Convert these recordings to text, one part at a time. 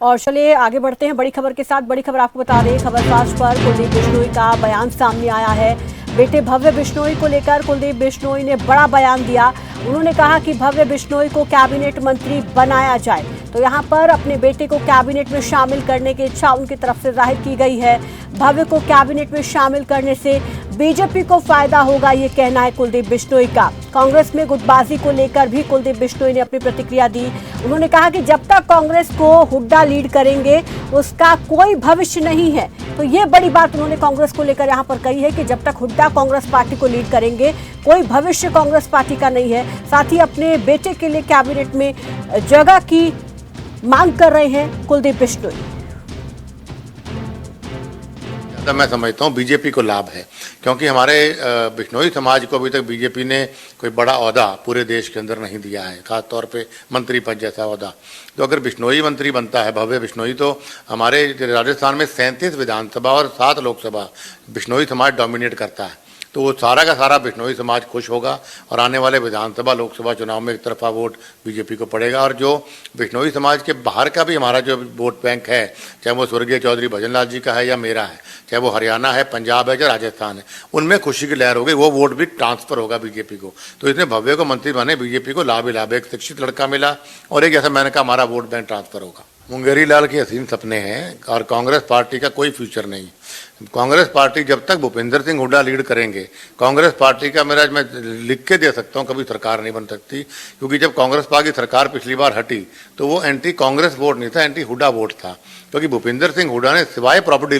और चलिए आगे बढ़ते हैं बड़ी खबर के साथ। बड़ी खबर आपको बता दें, खबर फास्ट पर कुलदीप बिश्नोई का बयान सामने आया है। बेटे भव्य बिश्नोई को लेकर कुलदीप बिश्नोई ने बड़ा बयान दिया। उन्होंने कहा कि भव्य बिश्नोई को कैबिनेट मंत्री बनाया जाए। तो यहां पर अपने बेटे को कैबिनेट में शामिल करने की इच्छा उनकी तरफ से जाहिर की गई है। भव्य को कैबिनेट में शामिल करने से बीजेपी को फायदा होगा, ये कहना है कुलदीप बिश्नोई का। कांग्रेस में गुटबाजी को लेकर भी कुलदीप बिश्नोई ने अपनी प्रतिक्रिया दी। उन्होंने कहा कि जब तक कांग्रेस को हुड्डा लीड करेंगे उसका कोई भविष्य नहीं है। तो ये बड़ी बात उन्होंने कांग्रेस को लेकर यहाँ पर कही है कि जब तक हुड्डा कांग्रेस पार्टी को लीड करेंगे कोई भविष्य कांग्रेस पार्टी का नहीं है। साथ ही अपने बेटे के लिए कैबिनेट में जगह की मांग कर रहे हैं कुलदीप बिश्नोई। तो मैं समझता हूँ बीजेपी को लाभ है, क्योंकि हमारे बिश्नोई समाज को अभी तक बीजेपी ने कोई बड़ा ओहदा पूरे देश के अंदर नहीं दिया है, खास तौर पे मंत्री पद जैसा ओहदा। तो अगर बिश्नोई मंत्री बनता है भव्य बिश्नोई, तो हमारे राजस्थान में 37 विधानसभा और 7 लोकसभा बिश्नोई समाज डोमिनेट करता है। तो वो सारा का सारा बिश्नोई समाज खुश होगा और आने वाले विधानसभा लोकसभा चुनाव में एक तरफा वोट बीजेपी को पड़ेगा। और जो बिश्नोई समाज के बाहर का भी हमारा जो वोट बैंक है, चाहे वो स्वर्गीय चौधरी भजनलाल जी का है या मेरा है, चाहे वो हरियाणा है, पंजाब है या राजस्थान है, उनमें खुशी की लहर होगी। वो वोट भी ट्रांसफर होगा बीजेपी को। तो इसमें भव्य को मंत्री बने, बीजेपी को लाभ ही लाभ। एक शिक्षित लड़का मिला और एक, जैसा मैंने कहा, हमारा वोट बैंक ट्रांसफर होगा। मुंगेरी लाल के हसीन सपने हैं और कांग्रेस पार्टी का कोई फ्यूचर नहीं। कांग्रेस पार्टी जब तक भूपेंद्र सिंह हुड्डा लीड करेंगे, कांग्रेस पार्टी का मैं लिख के दे सकता हूं, कभी सरकार नहीं बन सकती। क्योंकि जब कांग्रेस पार्टी की सरकार पिछली बार हटी तो वो एंटी कांग्रेस वोट नहीं था, एंटी हुड्डा वोट था। क्योंकि भूपेंद्र सिंह हुड्डा ने सिवाय प्रॉपर्टी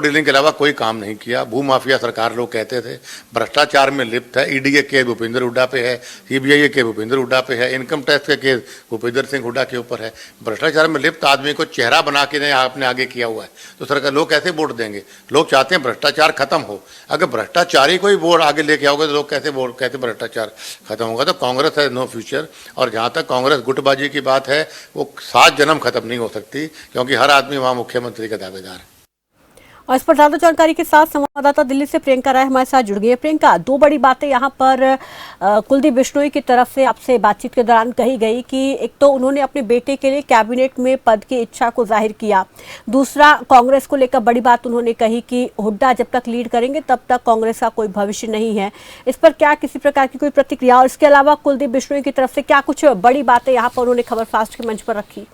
डीलिंग के अलावा कोई काम नहीं किया। भू माफिया सरकार लोग कहते थे, भ्रष्टाचार में लिप्त है। ईडी के केस भूपेंद्र हुड्डा पे है, सीबीआई के भूपेंद्र हुड्डा पे है, इनकम टैक्स के केस भूपेंद्र सिंह हुड्डा के ऊपर है। भ्रष्टाचार में लिप्त आदमी को चेहरा बना के आपने आगे किया हुआ है, तो सरकार लोग कैसे वोट देंगे? लोग चाहते हैं भ्रष्टाचार खत्म हो। अगर भ्रष्टाचारी कोई वोट आगे लेके आओगे तो लोग कैसे भ्रष्टाचार खत्म होगा? तो कांग्रेस है नो फ्यूचर। और जहाँ तक कांग्रेस गुटबाजी की बात है, वो 7 जन्म खत्म नहीं हो सकती, क्योंकि हर आदमी वहाँ मुख्यमंत्री का दावेदार है। और इस पर ज्यादा जानकारी के साथ संवाददाता दिल्ली से प्रियंका राय हमारे साथ जुड़ गई है। प्रियंका, 2 बड़ी बातें यहाँ पर कुलदीप बिश्नोई की तरफ से आपसे बातचीत के दौरान कही गई कि एक तो उन्होंने अपने बेटे के लिए कैबिनेट में पद की इच्छा को जाहिर किया। दूसरा, कांग्रेस को लेकर बड़ी बात उन्होंने कही कि हुड्डा जब तक लीड करेंगे तब तक कांग्रेस का कोई भविष्य नहीं है। इस पर क्या किसी प्रकार की कोई प्रतिक्रिया? और इसके अलावा कुलदीप बिश्नोई की तरफ से क्या कुछ बड़ी बातें यहाँ पर उन्होंने खबर फास्ट के मंच पर रखी?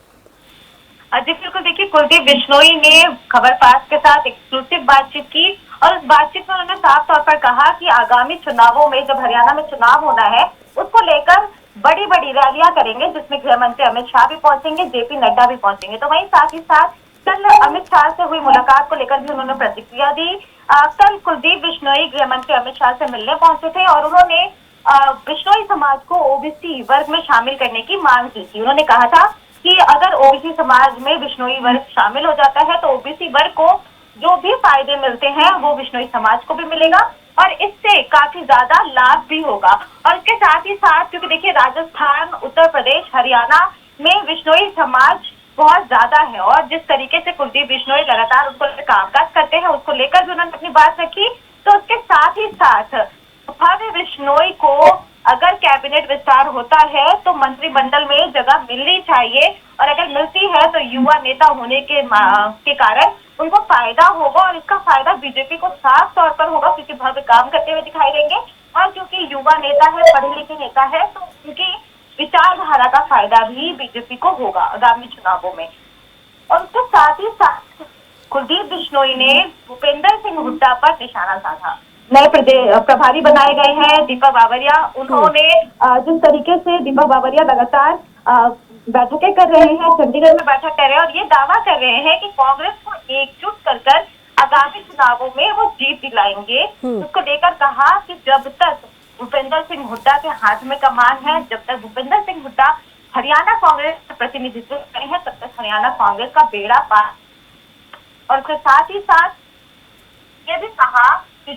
जी बिल्कुल, देखिए कुलदीप बिश्नोई ने खबर फास्ट के साथ एक्सक्लूसिव बातचीत की और उस बातचीत में उन्होंने साफ तौर पर कहा कि आगामी चुनावों में जब हरियाणा में चुनाव होना है उसको लेकर बड़ी बड़ी रैलियां करेंगे, जिसमें गृह मंत्री अमित शाह भी पहुंचेंगे, जेपी नड्डा भी पहुंचेंगे। तो वहीं साथ ही साथ कल अमित शाह से हुई मुलाकात को लेकर भी उन्होंने प्रतिक्रिया दी। कल कुलदीप बिश्नोई गृह मंत्री अमित शाह से मिलने पहुंचे थे और उन्होंने बिश्नोई समाज को ओबीसी वर्ग में शामिल करने की मांग की थी। उन्होंने कहा था कि अगर ओबीसी समाज में बिश्नोई वर्ग शामिल हो जाता है तो ओबीसी वर्ग को जो भी फायदे मिलते हैं वो बिश्नोई समाज को भी मिलेगा और इससे काफी ज्यादा लाभ भी होगा। और इसके साथ ही साथ, क्योंकि देखिए राजस्थान, उत्तर प्रदेश, हरियाणा में बिश्नोई समाज बहुत ज्यादा है और जिस तरीके से कुलदीप बिश्नोई लगातार उसको कामकाज करते हैं उसको लेकर भी उन्होंने अपनी बात रखी। तो उसके साथ ही साथ भव्य बिश्नोई को अगर कैबिनेट विस्तार होता है तो मंत्रिमंडल में जगह मिलनी चाहिए और अगर मिलती है तो युवा नेता होने के कारण उनको फायदा होगा और इसका फायदा बीजेपी को साफ तौर पर होगा, क्योंकि भव्य काम करते हुए दिखाई देंगे और क्योंकि युवा नेता है, पढ़े लिखे नेता है, तो उनकी विचारधारा का फायदा भी बीजेपी को होगा आगामी चुनावों में। और उसके साथ ही साथ कुलदीप बिश्नोई ने भूपेंद्र सिंह हुड्डा पर निशाना साधा। नए प्रभारी बनाए गए हैं दीपक बावरिया। उन्होंने जिस तरीके से दीपक बावरिया लगातार बैठकें कर रहे हैं, चंडीगढ़ में बैठक कर रहे हैं और ये दावा कर रहे हैं कि कांग्रेस को एकजुट कर आगामी चुनावों में वो जीत दिलाएंगे। उसको लेकर कहा कि जब तक भूपेंद्र सिंह हुड्डा के हाथ में कमान है, जब तक भूपेंद्र सिंह हुड्डा हरियाणा कांग्रेस का प्रतिनिधित्व कर रहे हैं, तब तक हरियाणा कांग्रेस का बेड़ा पार। और उसके साथ ही साथ ये भी कहा कि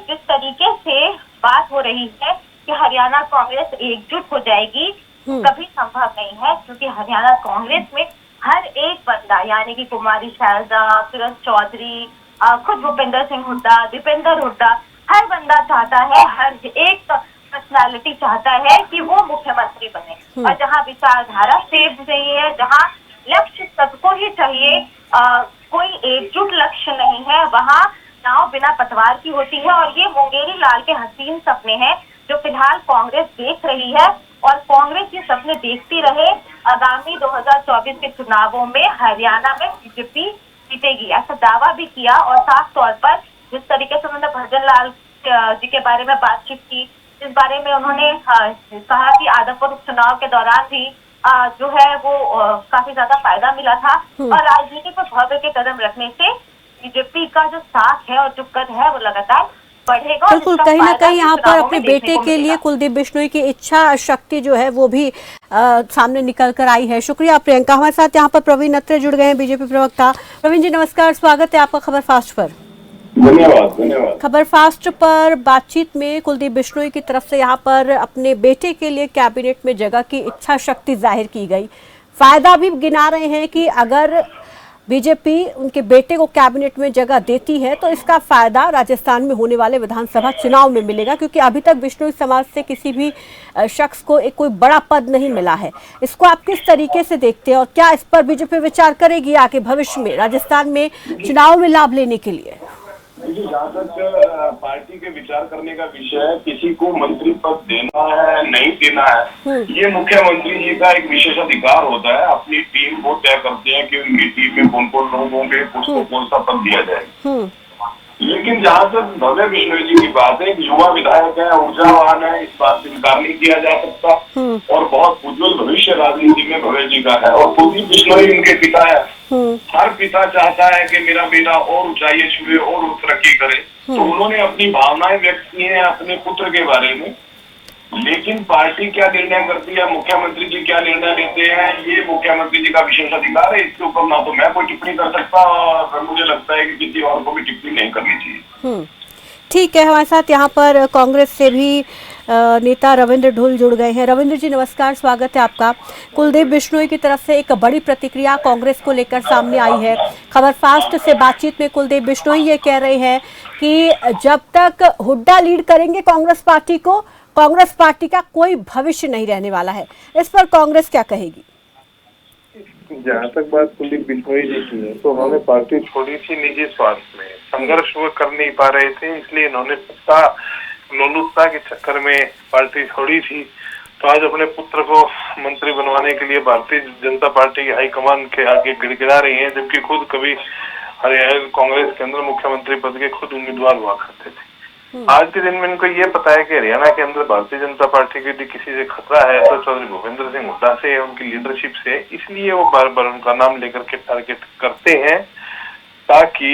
जिस तरीके से बात हो रही है कि हरियाणा कांग्रेस एकजुट हो जाएगी, कभी संभव नहीं है, क्योंकि हरियाणा कांग्रेस में हर एक बंदा, यानी कि कुमारी शैलजा, फिरोज चौधरी, खुद भूपेंद्र सिंह हुड्डा, दीपेंद्र हुड्डा, हर बंदा चाहता है, हर एक पर्सनालिटी चाहता है कि वो मुख्यमंत्री बने। और जहाँ विचारधारा सेम नहीं है, जहाँ लक्ष्य ही चाहिए। कोई एकजुट लक्ष्य नहीं है, वहाँ नाव बिना पतवार की होती है और ये मुंगेरी लाल के हसीन सपने हैं जो फिलहाल कांग्रेस देख रही है और कांग्रेस ये सपने देखती रहे। आगामी 2024 के चुनावों में हरियाणा में बीजेपी जीतेगी, ऐसा दावा भी किया। और साफ तौर पर जिस तरीके से उन्होंने भजन लाल जी के बारे में बातचीत की, इस बारे में उन्होंने कहा कि आदमपुर उपचुनाव के दौरान भी जो है वो काफी ज्यादा फायदा मिला था और राजनीति पर भव्य के कदम रखने से बीजेपी का जो साथ है और जो कद है वो लगातार बढ़ेगा। बिल्कुल, कहीं ना कहीं यहाँ पर अपने बेटे के लिए कुलदीप बिश्नोई की इच्छा शक्ति जो है वो भी सामने निकल कर आई है। शुक्रिया प्रियंका। हमारे साथ यहाँ पर प्रवीण अत्रे जुड़ गए हैं, बीजेपी प्रवक्ता। प्रवीण जी नमस्कार, स्वागत है आपका खबर फास्ट पर। धन्यवाद। खबर फास्ट पर बातचीत में कुलदीप बिश्नोई की तरफ से यहाँ पर अपने बेटे के लिए कैबिनेट में जगह की इच्छा शक्ति जाहिर की गई। फायदा भी गिना रहे हैं कि अगर बीजेपी उनके बेटे को कैबिनेट में जगह देती है तो इसका फायदा राजस्थान में होने वाले विधानसभा चुनाव में मिलेगा, क्योंकि अभी तक बिश्नोई समाज से किसी भी शख्स को एक कोई बड़ा पद नहीं मिला है। इसको आप किस तरीके से देखते हैं और क्या इस पर बीजेपी विचार करेगी आगे भविष्य में राजस्थान में चुनाव में लाभ लेने के लिए? जहाँ तक पार्टी के विचार करने का विषय है, किसी को मंत्री पद देना है नहीं देना है, ये मुख्यमंत्री जी का एक विशेष अधिकार होता है। अपनी टीम वो तय करते हैं कि उनकी टीम में कौन कौन लोग होंगे, उसको कौन सा पद दिया जाए। लेकिन जहाँ तक भव्य बिश्नोई जी की बात है, युवा विधायक है, ऊर्जावान है, इस बात से इनकार नहीं किया जा सकता और बहुत उज्जवल भविष्य राजनीति में भव्य जी का है। और कुलदीप बिश्नोई उनके पिता है। हर पिता चाहता है कि मेरा बेटा और ऊंचाई छुए और तरक्की करे, तो उन्होंने अपनी भावनाएं व्यक्त की हैं अपने पुत्र के बारे में। लेकिन पार्टी क्या निर्णय करती है, मुख्यमंत्री जी क्या निर्णय लेते हैं, ये मुख्यमंत्री जी का विशेष अधिकार है। इसके ऊपर ना तो मैं कोई टिप्पणी कर सकता और मुझे लगता है कि किसी और को भी टिप्पणी नहीं करनी चाहिए। ठीक है, हमारे साथ यहाँ पर कांग्रेस से भी नेता रविंद्र ढुल जुड़ गए हैं। रविंद्र जी नमस्कार, स्वागत है आपका। कुलदीप बिश्नोई की तरफ से एक बड़ी प्रतिक्रिया कांग्रेस को लेकर सामने आई है। खबर फास्ट से बातचीत में कुलदीप बिश्नोई ये कह रहे हैं कि जब तक हुड्डा लीड करेंगे कांग्रेस पार्टी को, कांग्रेस पार्टी का कोई भविष्य नहीं रहने वाला है। इस पर कांग्रेस क्या कहेगी? जहाँ तक बात कुलदीप बिश्नोई जी की है, तो उन्होंने पार्टी छोड़ी थी निजी स्वार्थ में, संघर्ष वो कर नहीं पा रहे थे, इसलिए इन्होंने सत्ता लोलुपता के चक्कर में पार्टी छोड़ी थी। तो आज अपने पुत्र को मंत्री बनवाने के लिए भारतीय जनता पार्टी की हाईकमान के आगे गिड़गिड़ा रही है, जबकि खुद कभी हरियाणा कांग्रेस के अंदर मुख्यमंत्री पद के खुद उम्मीदवार हुआ करते थे। आज के दिन में इनको ये पता है कि हरियाणा के अंदर भारतीय जनता पार्टी के यदि किसी से खतरा है तो चौधरी भूपेंद्र सिंह हुड्डा से, उनकी लीडरशिप से, इसलिए वो बार बार उनका नाम लेकर के टारगेट करते हैं, ताकि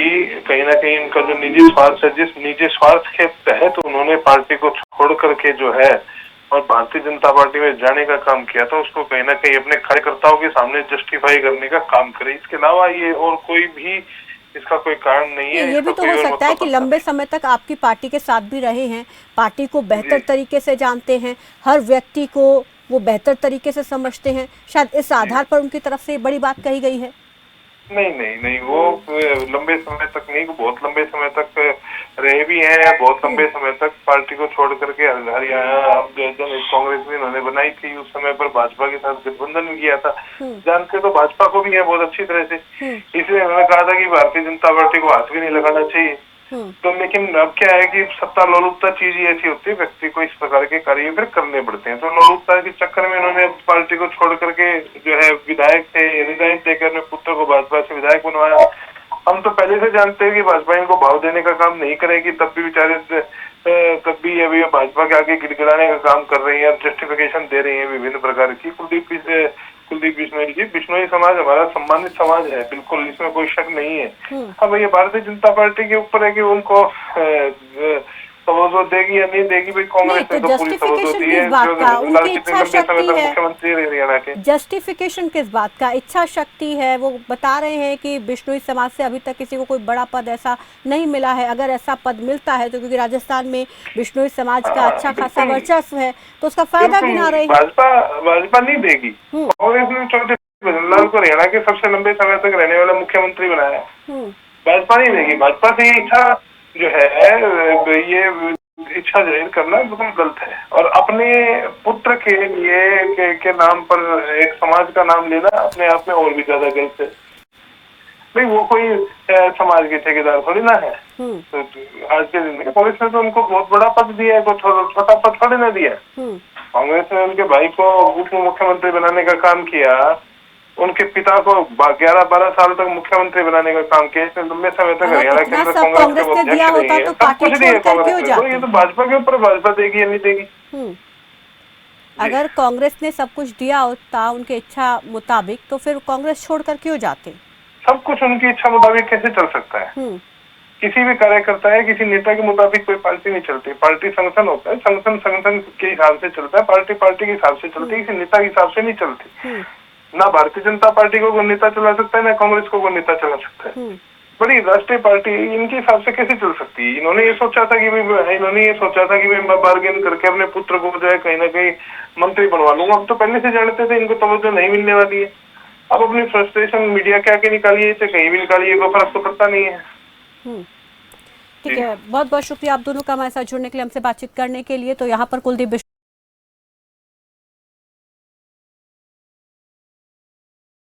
कहीं ना कहीं उनका जो निजी स्वार्थ है, जिस निजी स्वार्थ के तहत उन्होंने पार्टी को छोड़ करके जो है और भारतीय जनता पार्टी में जाने का काम किया था, उसको कहीं ना कहीं अपने कार्यकर्ताओं के सामने जस्टिफाई करने का काम करे। इसके अलावा ये और कोई भी इसका कोई कारण नहीं है। ये भी तो हो सकता है कि लंबे समय तक आपकी पार्टी के साथ भी रहे हैं, पार्टी को बेहतर तरीके से जानते हैं, हर व्यक्ति को वो बेहतर तरीके से समझते हैं, शायद इस आधार पर उनकी तरफ से बड़ी बात कही गई है। नहीं, वो लंबे समय तक नहीं, बहुत लंबे समय तक रहे भी हैं, बहुत लंबे समय तक पार्टी को छोड़ करके हरियाणा कांग्रेस में इन्होंने बनाई थी, उस समय पर भाजपा के साथ गठबंधन भी किया था। जानते तो भाजपा को भी है बहुत अच्छी तरह से, इसलिए उन्होंने कहा था कि भारतीय जनता पार्टी को हाथ भी नहीं लगाना चाहिए। तो लेकिन अब क्या है कि सत्ता लोलुपता चीज ही ऐसी होती है, व्यक्ति को इस प्रकार के कार्य फिर करने पड़ते हैं। तो लोलुपता के चक्कर में इन्होंने पार्टी को छोड़ करके जो है विधायक थे, रिजाइन देकर अपने पुत्र को भाजपा से विधायक बनवाया। हम तो पहले से जानते हैं कि भाजपा इनको भाव देने का काम नहीं करेगी, तब भी बेचारे तब भी अभी भाजपा के आगे गिड़गिड़ाने का काम कर रही है, जस्टिफिकेशन दे रही है विभिन्न प्रकार की। कुलदीप बिश्नोई जी, बिश्नोई समाज हमारा सम्मानित समाज है, बिल्कुल इसमें कोई शक नहीं है। अब ये भारतीय जनता पार्टी के ऊपर है कि उनको तवज्जो देगी या नहीं देगी। भाई कांग्रेस ने तो पूरी तवज्जो दी है, उनकी इच्छा शक्ति है, मुख्यमंत्री हरियाणा के। जस्टिफिकेशन किस बात का? इच्छा शक्ति है, वो बता रहे हैं कि बिश्नोई समाज से अभी तक किसी को कोई बड़ा पद ऐसा नहीं मिला है, अगर ऐसा पद मिलता है तो क्योंकि राजस्थान में बिश्नोई समाज का अच्छा खासा वर्चस्व है तो उसका फायदा गिना रहे हैं। भाजपा नहीं देगी। कांग्रेस ने चौधरी भजन लाल को हरियाणा के सबसे लंबे समय तक रहने वाला मुख्यमंत्री बनाया, भाजपा नहीं देगी। भाजपा से ये इच्छा जो है, ये इच्छा जाहिर करना बिल्कुल गलत है, और अपने पुत्र के लिए के नाम पर एक समाज का नाम लेना अपने आप में और भी ज्यादा गलत है। भाई वो कोई समाज के ठेकेदार थोड़ी ना है। तो आज के दिन में कांग्रेस ने तो उनको बहुत बड़ा पद दिया है, छोटा पद थोड़ी ना दिया। कांग्रेस ने उनके भाई को उप मुख्यमंत्री बनाने का काम किया, उनके पिता को 11-12 साल तक मुख्यमंत्री बनाने का काम किया, इसने लंबे समय तक हरियाणा के अंदर कांग्रेस के दिया होता तो पार्टी छोड़कर क्यों जाते? ये तो भाजपा के ऊपर भाजपा देगी या नहीं देगी। अगर कांग्रेस ने सब कुछ दिया होता उनके इच्छा मुताबिक तो फिर कांग्रेस छोड़कर क्यों जाते? सब कुछ उनकी इच्छा मुताबिक कैसे चल सकता है? किसी भी कार्यकर्ता है, किसी नेता के मुताबिक कोई पार्टी नहीं चलती। पार्टी संगठन होता है, संगठन के हिसाब से चलता है, पार्टी के हिसाब से चलती है, किसी नेता के हिसाब से नहीं चलती। ना भारतीय जनता पार्टी को कोई नेता चला सकता है, ना कांग्रेस को कोई नेता चला सकता है। बड़ी राष्ट्रीय पार्टी इनके हिसाब से कैसे चल सकती है? इन्होंने ये सोचा था कि मैं बार्गेन करके अपने पुत्र को जो है कहीं ना कहीं मंत्री बनवा लूंगा। अब तो पहले से जानते थे इनको तवज्जो नहीं मिलने वाली है। अब अपनी फ्रस्ट्रेशन मीडिया के आगे निकालिए, इसे कहीं भी निकालिए, कोई फर्क तो पड़ता नहीं है। ठीक है, बहुत बहुत शुक्रिया आप दोनों का हमारे साथ जुड़ने के लिए, हमसे बातचीत करने के लिए। तो यहाँ पर कुलदीप